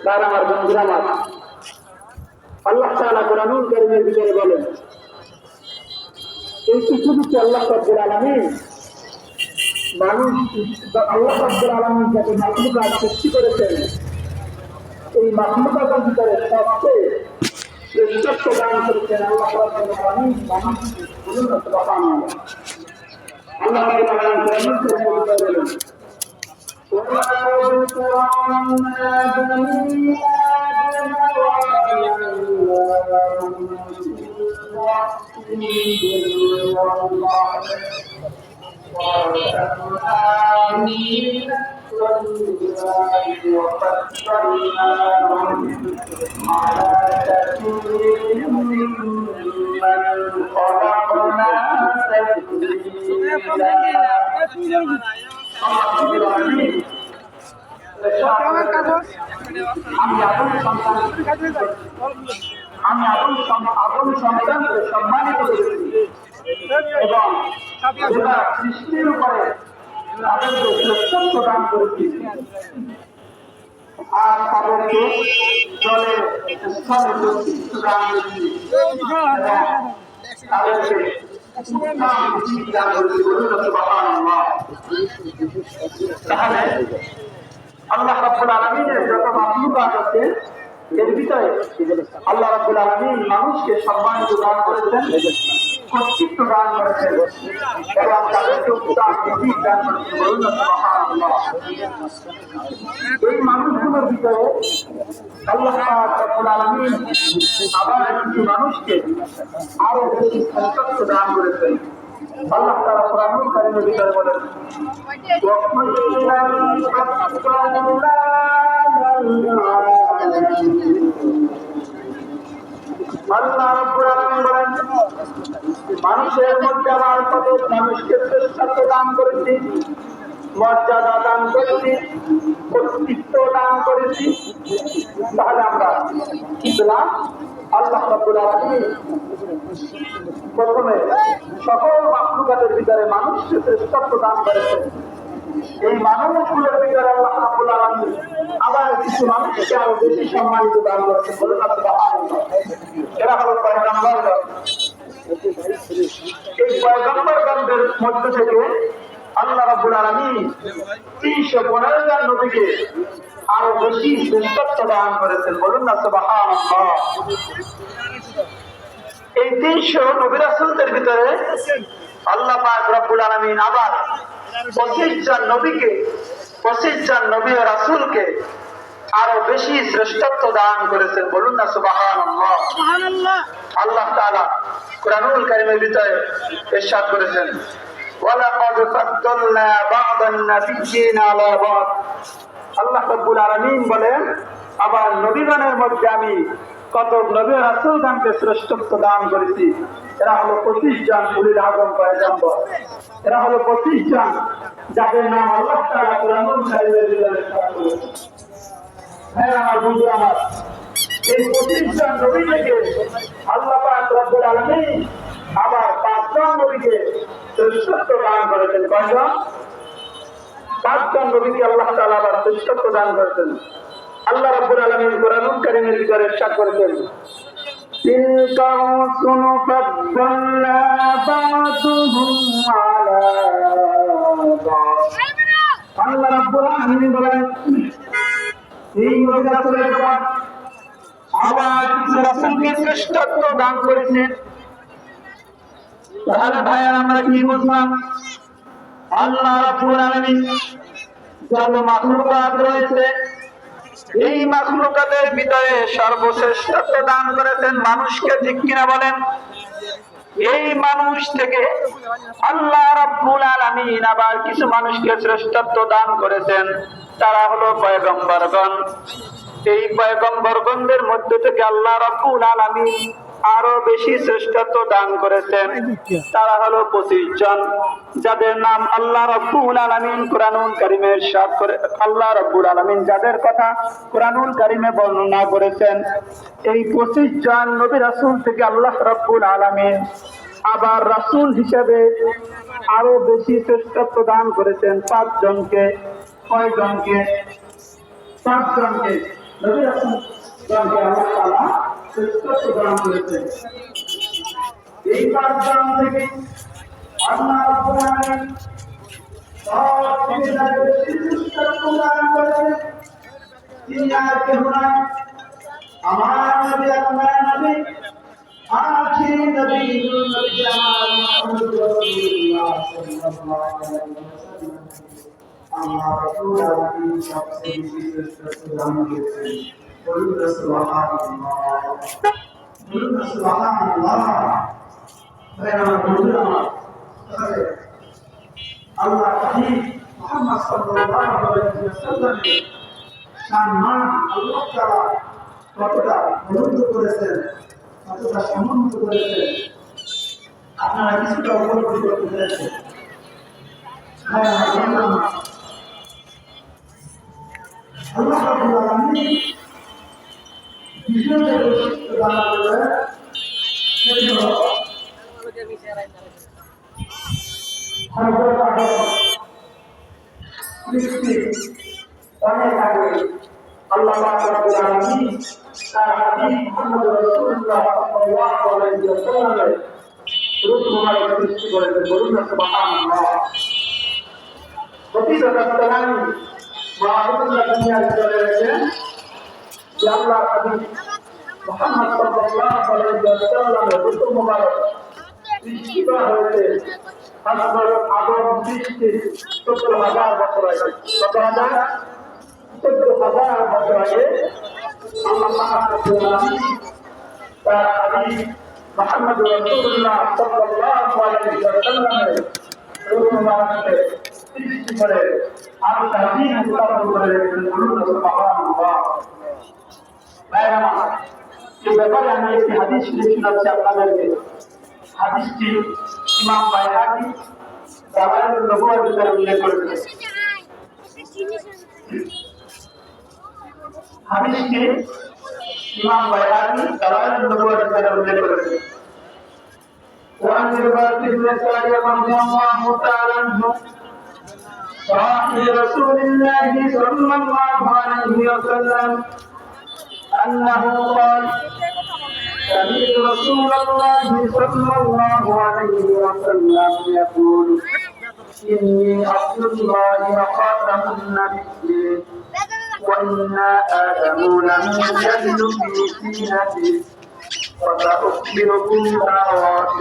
তার আমার বন্ধুরা আমার আল্লাহ তাআলা কোরআনুল কারীমের ভিতরে বলেন, এই পৃথিবীতে আল্লাহ রাব্বুল আলামিন মানুষ আল্লাহ রাব্বুল আলামিন যত মাখলুকাত সৃষ্টি করেছেন, এই মাখলুকাতের ভিতরে সবচেয়ে শ্রেষ্ঠত্ব দান করেছেন আল্লাহ রাব্বুল আলামিন মানুষকে। বলুন না সুবহানাল্লাহ। আল্লাহ রাব্বুল আলামিন কোরআনুল কারীমের ভিতরে বলেন, ولقد كرمنا بني آدم وفضلناهم على كثير ممن خلقنا تفضيلا। আমি আদম সন্তানকে সম্মানিত করেছি এবং সৃষ্টির উপরে তাদেরকে শ্রেষ্ঠত্ব দান করেছি আর তাদেরকে জলে স্থলে দান করেছি তাদেরকে তাহলে আল্লাহ রাব্বুল আলামিনের যত মাখলুকাত আছে এর ভিতরে আল্লাহ রাব্বুল আলামিন মানুষকে সম্মানিত দান করেছেন, কর্তৃত্ব দান করেছেন এবং তাদেরকে উত্তম নীতি দান করেছেন। বলুন না সুবহানাল্লাহ। এই মানুষগুলোর ভিতরে আল্লাহ রাব্বুল আলামিন আবার কিছু মানুষকে আরো বেশি শ্রেষ্ঠত্ব দান করেছেন। আল্লাহ তাআলা কোরআনুল কারীমের ভিতরে বলেন, আল্লাহ রাব্বুল আলামিন বলেন, মানুষের মধ্যে আমার কত মানুষকে শ্রেষ্ঠত্ব দান করেছি, মর্যাদা দান করেছি, কর্তৃত্ব দান করেছি। তাহলে আমরা কি পেলাম? আল্লাহ রাব্বুল আলামিন প্রথমে সকল মাখলুকাতের ভিতরে মানুষকে শ্রেষ্ঠত্ব দান করেছেন। এই মানুষগুলোর ভিতরে আল্লাহ রাব্বুল আলামিন আবার কিছু মানুষকে আরো বেশি সম্মানিত দান করেছেন। বলুন না সুবহানাল্লাহ। এরা হলো পয়গম্বরগণ। এই পয়গম্বরগণদের মধ্য থেকে আল্লাহ রাব্বুল আলামিন 315 জন নবীকে আরো বেশি শ্রেষ্ঠত্ব দান করেছেন। বলুন না সুবহানাল্লাহ। এই 300 নবী রাসূলদের ভিতরে আল্লাহ পাক রব্বুল আলামিন আবার 25 জন নবীকে, 25 জন নবী ও রাসূলকে আরো বেশি শ্রেষ্ঠত্ব দান করেছেন। বলুন না সুবহানাল্লাহ। সুবহানাল্লাহ। আল্লাহ তাআলা কোরআনুল কারীমের ভিতরে ইরশাদ করেছেন, ওয়ালাকাদ ফাদ্দালনা বা'দান নাবিয়্যিনা আলা বা'দ। আল্লাহ রাব্বুল আলামিন বলেন, আবার নবীগণের মধ্যে আমি কত নবী ও রাসূলগণকে শ্রেষ্ঠত্ব দান করেছি। এরা হলো 25 জন উলিল আযম পয়গম্বর। এরা হলো 25 জন যাদের নাম আল্লাহ তাআলা কোরআনুল কারীমের ভিতরে উল্লেখ করেছেন। হ্যাঁ আমার বন্ধু আমার, এই 25 জন নবী থেকে আল্লাহ পাক রব্বুল আলামিন আবার 5 জন নবীকে শ্রেষ্ঠত্ব দান করেছেন। কয়জন? 5 জন নবীকে আল্লাহ তাআলা আবার শ্রেষ্ঠত্ব দান করেছেন। আল্লাহ রাব্বুল আলামিন কোরআনুল কারীমের ভিতরে ইরশাদ করেছেন, তিলকা রুসুলু ফাদ্দালনা বা'দুহুম আলা বা'দ। আল্লাহ রাব্বুল আলামিন বলেন, এই নবী রাসূলের পর আবার কিছু রাসূলকে শ্রেষ্ঠত্ব দান করেছেন। তাহলে ভাইয়া আমরা কি বুঝলাম? আল্লাহ রাব্বুল আলামিন যত মাখলুকাত রয়েছে, এই মাখলুকাতের ভিতরে সর্বশ্রেষ্ঠত্ব দান করেছেন মানুষকে। ঠিক কিনা বলেন? এই মানুষ থেকে আল্লাহ রাব্বুল আলামিন আবার কিছু মানুষকে শ্রেষ্ঠত্ব দান করেছেন, তারা হলো পয়গম্বরগণ। এই পয়গম্বরগণদের মধ্য থেকে আল্লাহ রাব্বুল আলামিন আরো বেশি শ্রেষ্ঠত্ব দান করেছেন, তারা হলো 25 জন যাদের নাম আল্লাহ রাব্বুল আলামিন কোরআনুল কারীমে ইরশাদ করে। আল্লাহ রাব্বুল আলামিন যাদের কথা কোরআনুল কারীমে বর্ণনা করেছেন, এই 25 জন নবী রাসূল থেকে আল্লাহ রাব্বুল আলামিন আবার রাসূল হিসেবে আরো বেশি শ্রেষ্ঠত্ব দান করেছেন 5 জনকে। কয়জনকে? 5 জনকে। নবী রাসূল যাকে আল্লাহ তাআলা শ্রেষ্ঠত্ব দান করেছেন। এই 5 জন থেকে আল্লাহ রাব্বুল আলামিন সব থেকে শ্রেষ্ঠত্ব দান করেছেন। তিনি আর কেউ নয়, আমার নবী আপনার নবী আখির নবী নবী আমার মুহাম্মদ রাসূলুল্লাহ সাল্লাল্লাহু আলাইহি ওয়াসাল্লাম। আল্লাহ রাব্বুল আলামিন সবচেয়ে বেশি শ্রেষ্ঠত্ব দান করেছেন। বলুন সুবহানাল্লাহ, বলুন সুবহানাল্লাহ। আমার বন্ধুরা, আমার আল্লাহ হাবিব মুহাম্মদ সাল্লাল্লাহু আলাইহি ওয়াসাল্লামের সম্মান আল্লাহ তাআলা কতটা বলন্দ করেছেন, কতটা সম্মানিত করেছেন, আপনারা কিছুটা উপলব্ধি করতে পেরেছেন। আল্লাহ রাব্বুল আলামিন বিশেষ বৈশিষ্ট্য দান করে অনেক আগে আল্লাহ রাব্বুল আলামিন তার হাবিব মুহাম্মদ রাসূলুল্লাহ সাল্লাল্লাহু আলাইহি ওয়াসাল্লামের রূপ মুবারক সৃষ্টি করেছেন। বলুন না সুবহানাল্লাহ। প্রতি জগৎতলায় মুহাম্মদুল্লাহ দুনিয়ায় চলে গেছেন যে আল্লাহ হাবিব মুহাম্মদ সাল্লাল্লাহু আলাইহি ওয়াসাল্লামের রূপ মুবারক সৃষ্টি করা হয়েছে আদম সৃষ্টির 17,000 বছর আগে। কত হাজার? 17,000 বছর আগে আল্লাহ রাব্বুল আলামিন তার হাবিব মুহাম্মদ রাসূলুল্লাহ সাল্লাল্লাহু আলাইহি ওয়াসাল্লামের রূপ মুবারককে সৃষ্টি করে আর তার দিন স্থাপন করে রেখেছেন। বলুন সুবহানাল্লাহ। ভাইরা আমার, এই ব্যাপারে আমি একটি হাদিস শোনাচ্ছি আপনাদেরকে। হাদিসটি ইমাম বাইহাকী দালাইলুন নবুওয়ার ভিতরে উল্লেখ করেছেন। হাদিসটি ইমাম বাইহাকী দালাইলুন নবুওয়ার ভিতরে উল্লেখ করেছেন। وعن الباقي بن سعد رضي الله تعالى عنه صحابي رسول الله صلى الله عليه وسلم أنه قال: سمعت رسول الله صلى الله عليه وسلم يقول: إني عبد الله وخاتم النبيين وإنا آدم لم يجد في سينتي وسأخبركم دعوات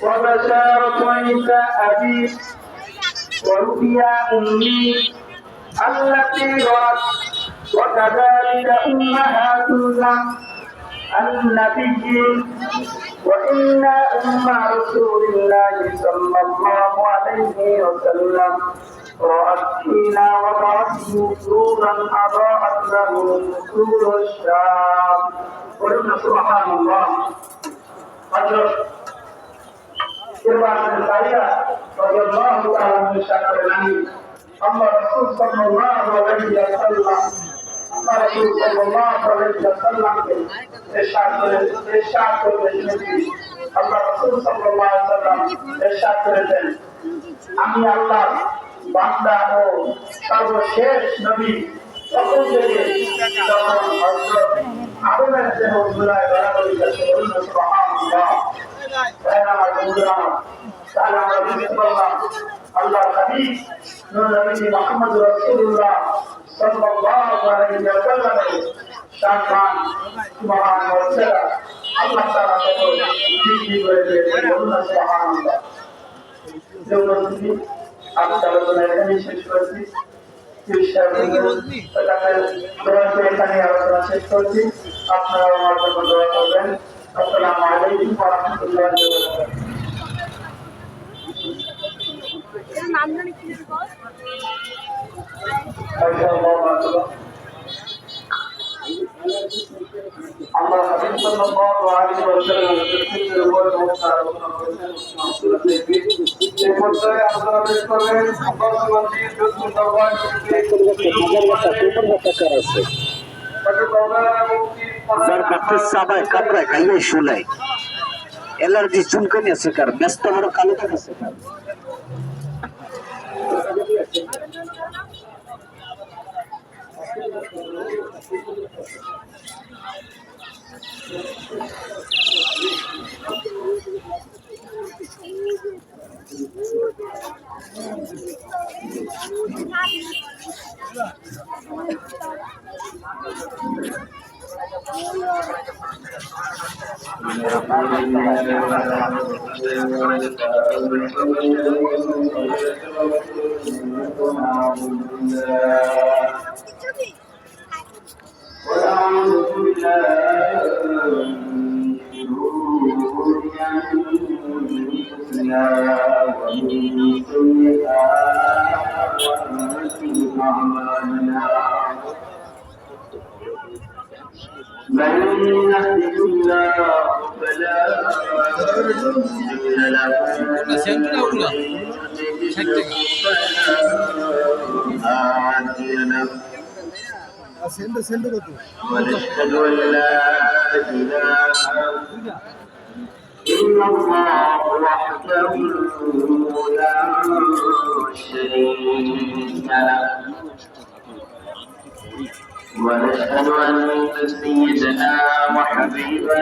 وبشارة عيسى أبي ورؤيا أمي التي رأت وكذلك أمهاتنا النبيين وإن أم رسول الله صلى الله عليه وسلم رأت فينا وضعته نورا أضاءت له نور الشام. قلنا سبحان الله. حضرت إبراهيم الخليل رضي الله تعالى عنه شكر العليم الله رسول صلى الله عليه وسلم رسول صلى الله عليه وسلم ارشاد করেছেন। আল্লাহ রাসূল সাল্লাল্লাহু আলাইহি ওয়াসাল্লাম ارشاد করেছেন, আমি আল্লাহর বান্দা ও সর্বশেষ নবী তখন থেকে যখন হযরত আদমের দেহ ধুলায় গড়াগড়ি করতে। বলুন সুবহানাল্লাহ। আমার বন্ধুরা, তাহলে আমরা বুঝতে পারলাম আল্লাহর হাবিব নূর নবী মুহাম্মদ রাসূলুল্লাহ সাল্লাল্লাহু আলাইহি ওয়াসাল্লামের সম্মান মহান মর্যাদা আল্লাহ তাআলা বৃদ্ধি করেছে। বলুন সুবহানাল্লাহ। আমি আলোচনা এখানে শেষ করছি। এখানে আলোচনা শেষ করছি। আপনারা আমার জন্য দোয়া করবেন। আসসালামু আলাইকুম ওয়া রাহমাতুল্লাহি ওয়া বারাকাতুহু। আমরা হাবিব সাল্লাল্লাহু আলাইহি ওয়াসাল্লামের উপর নমস্কার আলোচনা করেছেন। এই পর্যায়ে আপনারা বেশ করবেন আল্লাহর যুদ্ধ দরবার আছে যার কাছে সাবাই কাপড়ায় খাইলে শুলাই এলার্জি চুলকানি আছে, কার ব্যস্ত বড় কালো আছে কার من يهده الله فلا مضل له ومن يضلل فلا هادي له ونشهد أن لا إله إلا الله وحده لا شريك له ونشهد أن سيدنا وحبيبنا